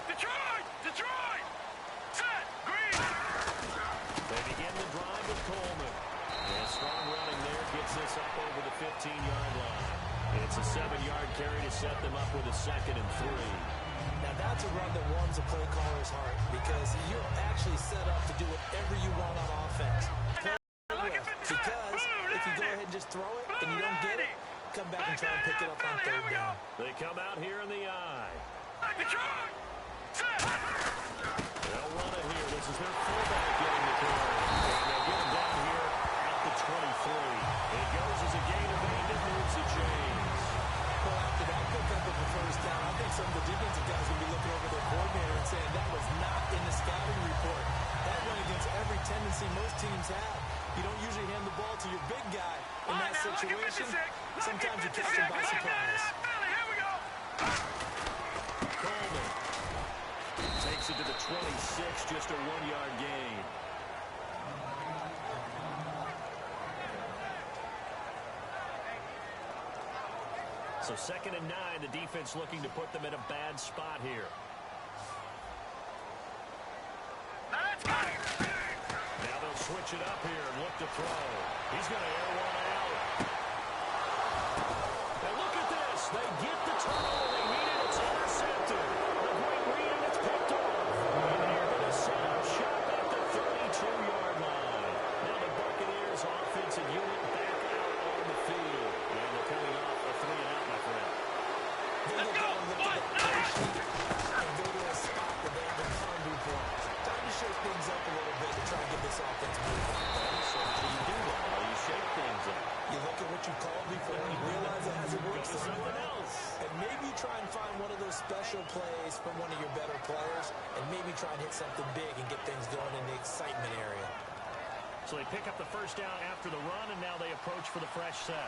Detroit! Detroit! Set! Green! They begin the drive with Coleman. And strong running there gets this up over the 15-yard line. It's a 7-yard carry to set them up with a 2nd and 3. Now that's a run that warms a play caller's heart because you're actually set up to do whatever you want on offense. Because if you go ahead and just throw it and you don't get it, come back and try and pick it up on 3rd down. They come out here in the eye. Detroit! Set! They'll run it here. This is their fullback getting the carry. And they'll get him down here at the 23. It goes as a gain of 8 that moves the chains. Well, after that pickup of the 1st down, I think some of the defensive guys will be looking over their coordinator and saying that was not in the scouting report. That went against every tendency most teams have. You don't usually hand the ball to your big guy in that situation. Sometimes you catch him by surprise. Here we go! Coleman takes it to the 26, just a 1-yard gain. So 2nd and 9, the defense looking to put them in a bad spot here. Now they'll switch it up here and look to throw. He's going to air one out. And look at this. They get the turnover they needed. It's intercepted. A great read, and it's picked off. And they're going to set up shop at the 32-yard line. Now the Buccaneers offensive unit back out on the field. And they're coming off a 3-and-out, my friend. Let's go! And go to a spot that they haven't found before. Time to shake things up a little bit to try and get this offense moving. So how do you do that? Well, you shake things up. You look at what you called before and you realize it hasn't worked Go to something else. And maybe try and find one of those special plays from one of your better players and maybe try and hit something big and get things going in the excitement area. So they pick up the 1st down after the run, and now they approach for the fresh set.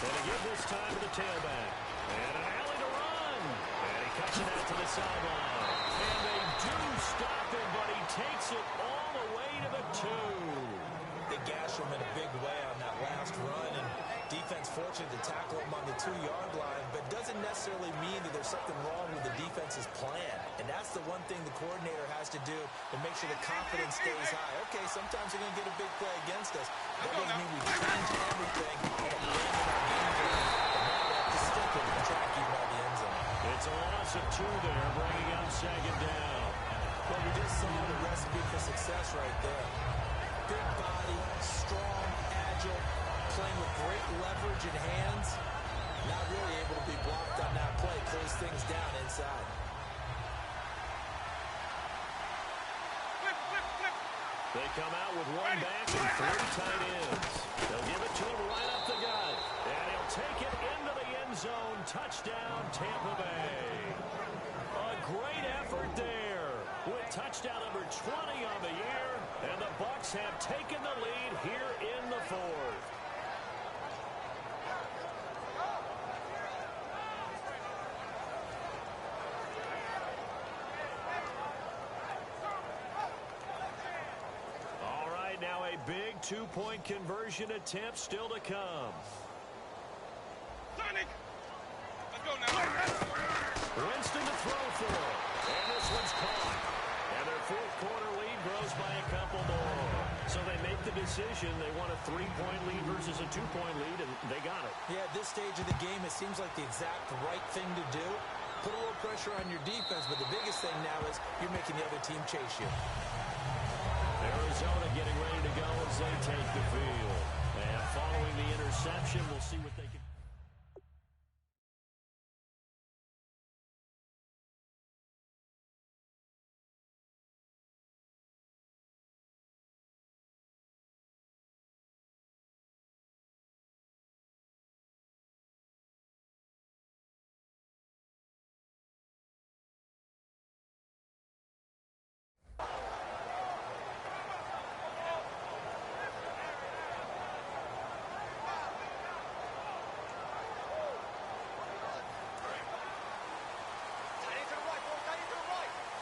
And again this time to the tailback. And an alley to run. And he cuts it out to the sideline. And they do stop him, but he takes it all the way to the 2. They gash him in a big way on that last run, and defense fortunate to tackle him on the 2-yard line, but doesn't necessarily mean that there's something wrong with the defense's plan. And that's the one thing the coordinator has to do to make sure the confidence stays high. Okay, sometimes you're going to get a big play against us. That doesn't mean we change everything and abandon our game plan. But now they have to step in and try to keep him out of the end zone. It's a loss of 2 there, bringing up 2nd down. Well, we just saw the recipe for success right there. Big body, strong, agile, playing with great leverage in hands. Not really able to be blocked on that play. Close things down inside. They come out with one back and 3 tight ends. They'll give it to him right up the gut. And he'll take it into the end zone. Touchdown, Tampa Bay. A great effort there with touchdown number 20 on the year. And the Bucs have taken the lead here in the 4th. All right, now a big 2-point conversion attempt still to come. Sonic! Let's go now. Winston to throw for. And this one's caught. And their 4th quarter lead grows by a couple more. So they make the decision. They want a 3-point lead versus a 2-point lead, and they got it. Yeah, at this stage of the game, it seems like the exact right thing to do. Put a little pressure on your defense, but the biggest thing now is you're making the other team chase you. Arizona getting ready to go as they take the field. And following the interception, we'll see what they can.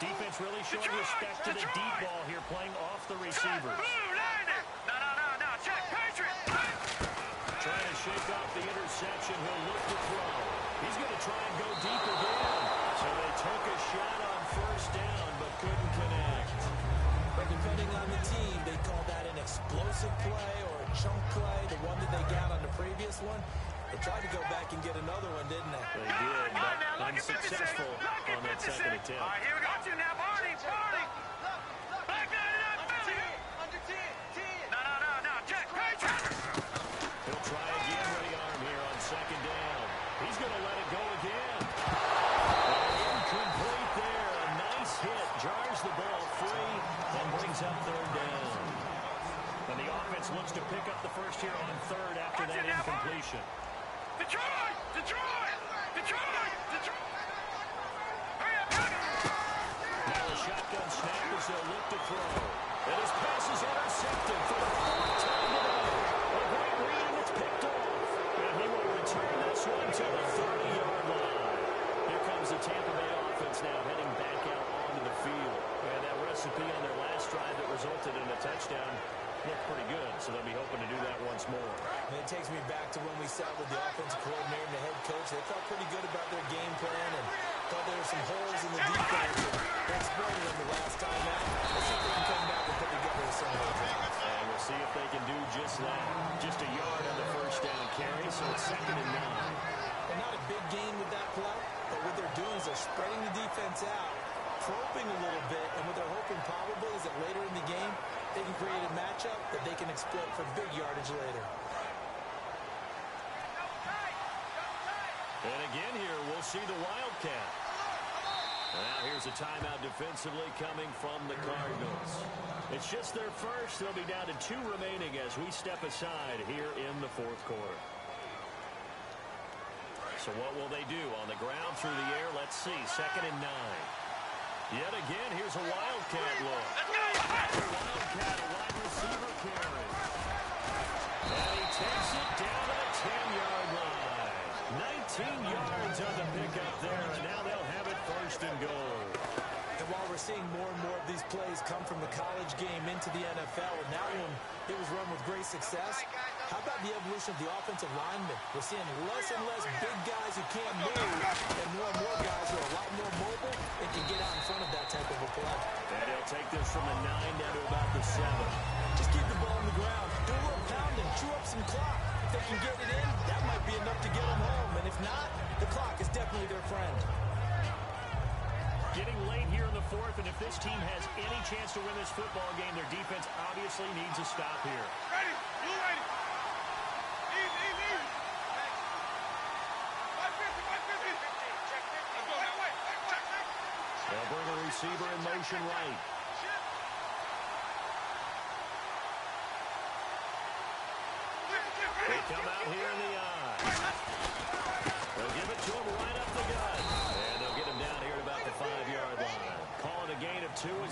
Defense really showing respect to the deep ball here, playing off the receivers. No. Check, Patriot. Trying to shake off the interception. He'll look to throw. He's going to try and go deep again. So they took a shot on 1st down, but couldn't connect. But depending on the team, they call that an explosive play or a chunk play, the one that they got on the previous one. They tried to go back and get another one, didn't they? They did, but unsuccessful on that second attempt. All right, here we go. Got you now, Barney. Back down, under 10. No. Check, Patriot. He'll try again with the arm here on 2nd down. He's going to let it go again. Incomplete there. A nice hit. Jars the ball free and brings up 3rd down. And the offense looks to pick up the first here on 3rd after that incompletion. Detroit! Now a shotgun snap as they'll look to throw. And his pass is intercepted for the 4th time today. A great read, and it's picked off. And he will return this one to the 30-yard line. Here comes the Tampa Bay offense now heading back out onto the field. And that recipe on their last drive that resulted in a touchdown looked pretty good, so they'll be hoping to do that once more. And it takes me back to when we sat with the offensive coordinator and the head coach. They felt pretty good about their game plan and thought there were some holes in the defense. They exploited them the last time out. Let's see if they can come back and put together a similar drive. And we'll see if they can do just that. Just a yard on the 1st down carry, so it's 2nd and 9. And not a big gain with that play, but what they're doing is they're spreading the defense out, probing a little bit, and what they're hoping probably is that later in the game, they can create a matchup that they can exploit for big yardage later. And again here, we'll see the Wildcat. Now here's a timeout defensively coming from the Cardinals. It's just their first. They'll be down to 2 remaining as we step aside here in the 4th quarter. So what will they do? On the ground, through the air, let's see. 2nd and 9. Yet again, here's a Wildcat look. Wildcat, a wide receiver carry. And he takes it down to the 10-yard line. 19 yards on the pickup there, and now they'll have it 1st and goal. And while we're seeing more and more of these plays come from the college game into the NFL, and that one, it was run with great success. How about the evolution of the offensive linemen? We're seeing less and less big guys who can't move, and more guys who are a lot more mobile and can get out in front of that type of a play. And he'll take this from the 9 down to about the 7. Just keep the ball on the ground. Do a little pounding. Chew up some clock. If they can get it in, that might be enough to get them home. And if not, the clock is definitely their friend. Getting late here in the 4th, and if this team has any chance to win this football game, their defense obviously needs a stop here. Ready. You ready. Easy. 550. Let's go now. Check. They'll bring a receiver in motion right.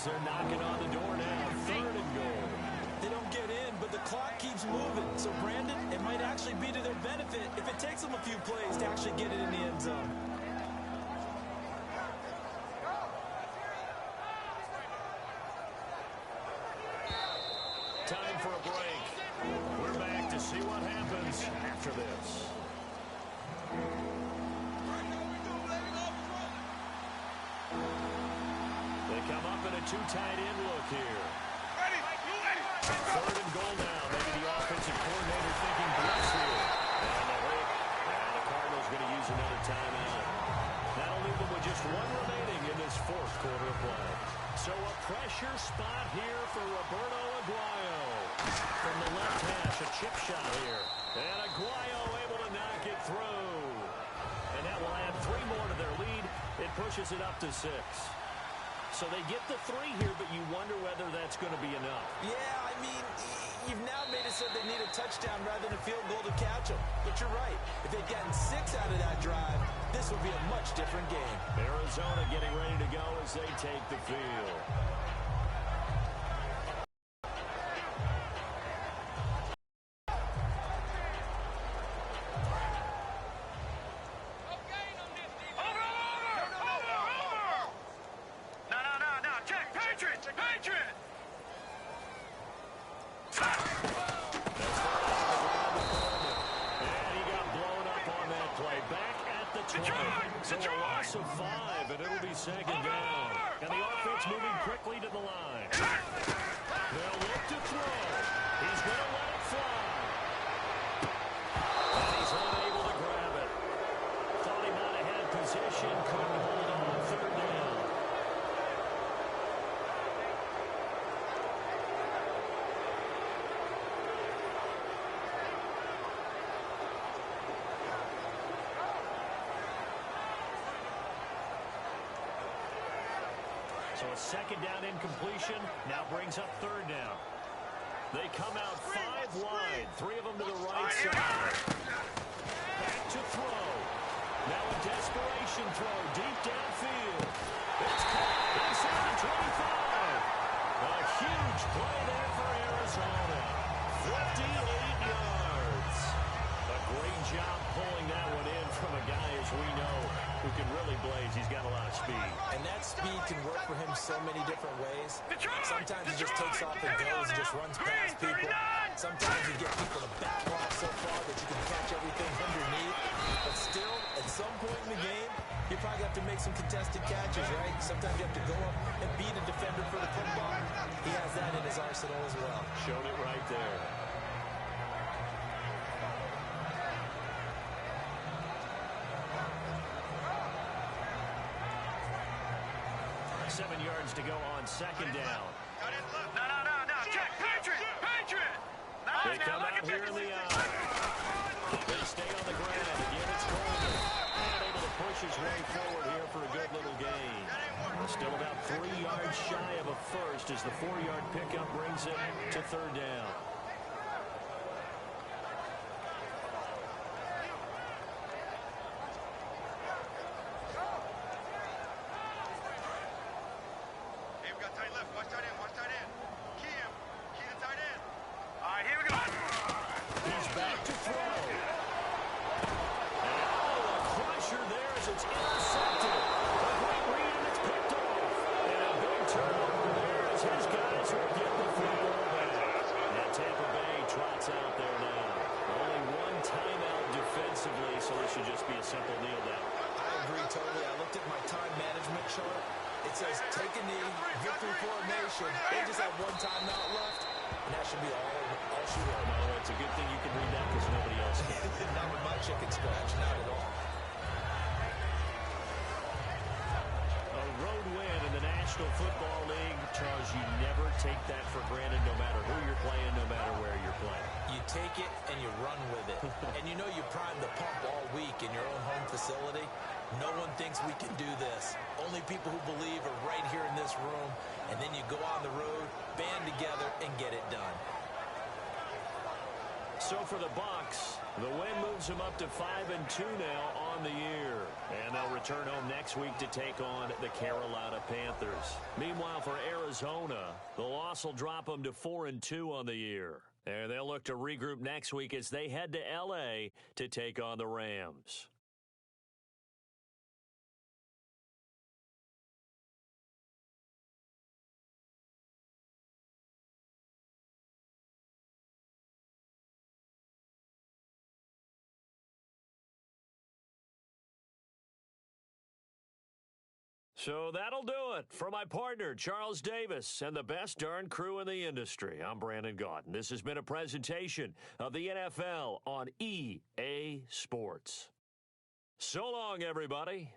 as they're knocking on the door now. 3rd and goal. They don't get in, but the clock keeps moving. So, Brandon, it might actually be to their benefit if it takes them a few plays to actually get it in the end zone. Time for a break. We're back to see what happens after this. They come up in a 2 tight end look here. 3rd and goal now. Maybe the offensive coordinator thinking blitz here. And the Cardinals going to use another timeout. That'll leave them with just 1 remaining in this 4th quarter of play. So a pressure spot here for Roberto Aguayo. From the left hash, a chip shot here. And Aguayo able to knock it through. And that will add 3 more to their lead. It pushes it up to 6. So they get the 3 here, but you wonder whether that's going to be enough. Yeah, I mean, you've now made it so they need a touchdown rather than a field goal to catch them. But you're right. If they'd gotten 6 out of that drive, this would be a much different game. Arizona getting ready to go as they take the field. So a loss of 5, and it'll be 2nd down. And the offense moving quickly to the line. They'll look to throw. He's going to let it fly. And he's unable to grab it. Thought he might have had position. Couldn't hold on. 3rd down. So a 2nd down incompletion now brings up 3rd down. They come out 5 wide, 3 of them to the right side. Back to throw. Now a desperation throw deep downfield. It's caught inside the 25. A huge play there for Arizona. 58 yards. A great job pulling that one in from a guy, as we know, who can really blaze. He's got a lot of speed. And that speed can work for him so many different ways. Sometimes he just takes off and goes and just runs past people. Sometimes you get people to back off so far that you can catch everything underneath. But still, at some point in the game, you probably have to make some contested catches, right? Sometimes you have to go up and beat a defender for the football. He has that in his arsenal as well. Showed it right there. Seven yards to go on 2nd down. No. Check. Patriot. They come out here in the They stay on the ground. Again, it's Coleman. Not able to push his way forward here for a good little gain. Still about 3 yards shy of a first as the 4-yard pickup brings it to 3rd down. They just have 1 timeout left, and that should be all she wrote. No, it's a good thing you can read that because nobody else can. Not with my chicken scratch, not at all. A road win in the National Football League. Charles, you never take that for granted no matter who you're playing, no matter where you're playing. You take it and you run with it. And you know you primed the pump all week in your own home facility. No one thinks we can do this. Only people who believe are right here in this room. And then you go on the road, band together, and get it done. So for the Bucs, the win moves them up to 5-2 now on the year. And they'll return home next week to take on the Carolina Panthers. Meanwhile, for Arizona, the loss will drop them to 4-2 on the year. And they'll look to regroup next week as they head to L.A. to take on the Rams. So that'll do it for my partner, Charles Davis, and the best darn crew in the industry. I'm Brandon Gaudin. This has been a presentation of the NFL on EA Sports. So long, everybody.